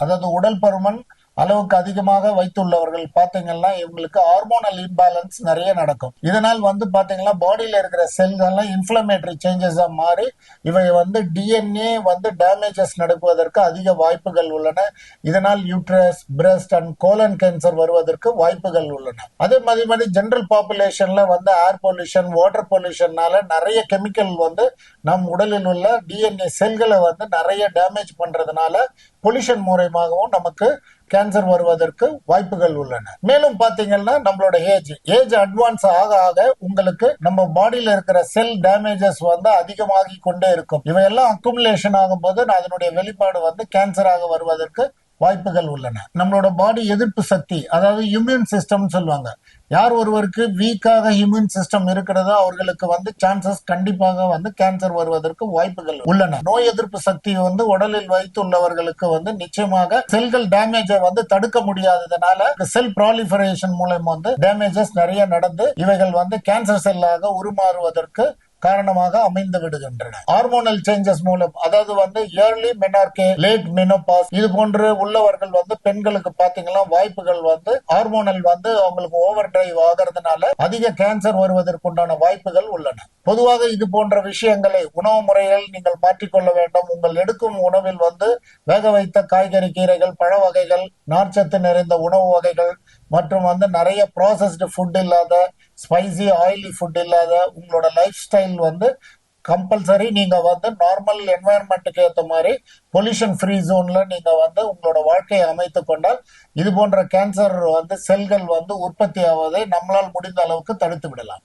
அதாவது உடல் பருமன் அளவுக்கு அதிகமாக வைத்துள்ளவர்கள் பாத்தீங்கன்னா இவங்களுக்கு ஹார்மோனல் இம்பேலன்ஸ் நிறைய நடக்கும். இதனால் பாத்தீங்கன்னா பாடியில இருக்கிற செல்கள் எல்லாம் இன்ஃபிளமேட்டரி சேஞ்சஸா மாறி இவை டிஎன்ஏ டேமேஜஸ் நடப்பதற்கு அதிக வாய்ப்புகள் உள்ளன. இதனால் uterus, breast and colon cancer வருவதற்கு வாய்ப்புகள் உள்ளன. அதே மாதிரி ஜெனரல் பாப்புலேஷன்ல ஏர் பொல்யூஷன், வாட்டர் பொல்யூஷன்னால நிறைய கெமிக்கல் நம் உடலில் உள்ள டிஎன்ஏ செல்களை நிறைய டேமேஜ் பண்றதுனால பொல்யூஷன் மூலமாகவும் நமக்கு கேன்சர் வருவதற்கு வாய்ப்புகள் உள்ளன. மேலும் பாத்தீங்கன்னா நம்மளோட ஏஜ் அட்வான்ஸ் ஆக ஆக உங்களுக்கு நம்ம பாடியில இருக்கிற செல் டேமேஜஸ் அதிகமாகி கொண்டே இருக்கும். இவையெல்லாம் அக்குமுலேஷன் ஆகும் போது அதனுடைய வெளிப்பாடு கேன்சராக வருவதற்கு வாய்ப்புகள் உள்ளன. நம்மளோட பாடி எதிர்ப்பு சக்தி, அதாவது இம்யூன் சிஸ்டம் சொல்லுவாங்க. யார் ஒருவருக்கு வீக்காக இம்யூன் சிஸ்டம் இருக்கிறதோ அவர்களுக்கு சான்சஸ் கண்டிப்பாக கேன்சர் வருவதற்கு வாய்ப்புகள் உள்ளன. நோய் எதிர்ப்பு சக்தி உடலில் வைத்துள்ளவர்களுக்கு நிச்சயமாக செல்கள் டேமேஜை தடுக்க முடியாததுனால செல் ப்ராலிஃபரேஷன் மூலம் டேமேஜஸ் நிறைய நடந்து இவைகள் கேன்சர் செல்லாக உருமாறுவதற்கு காரணமாக அமைந்து விடுகின்றன. ஹார்மோனல் சேஞ்சஸ் மூலம், அதாவது ஏர்லி மெனார்கே, லேட் மெனோபாஸ் இது போன்று உள்ளவர்கள் பெண்களுக்கு பாத்தீங்கன்னா வாய்ப்புகள் ஹார்மோனல் அவங்களுக்கு ஓவர் டிரைவ் ஆகிறதுனால அதிக கேன்சர் வருவதற்குண்டான வாய்ப்புகள் உள்ளன. பொதுவாக இது போன்ற விஷயங்களை உணவு முறைகள் நீங்கள் மாற்றிக்கொள்ள வேண்டும். உங்கள் எடுக்கும் உணவில் வேக வைத்த காய்கறி, கீரைகள், பழ வகைகள், நார்ச்சத்து நிறைந்த உணவு வகைகள் மற்றும் நிறைய ப்ராசஸ்டு ஃபுட் இல்லாத, ஸ்பைசி ஆயிலி ஃபுட் இல்லாத உங்களோட லைஃப் ஸ்டைல் கம்பல்சரி நீங்க நார்மல் என்வாயன்மெண்ட்டுக்கு ஏற்ற மாதிரி பொல்யூஷன் ஃப்ரீ ஜோன்ல நீங்க உங்களோட வாழ்க்கையை அமைத்துக் கொண்டால் இது போன்ற கேன்சர் செல்கள் உற்பத்தி ஆவதை நம்மளால் முடிந்த அளவுக்கு தடுத்து விடலாம்.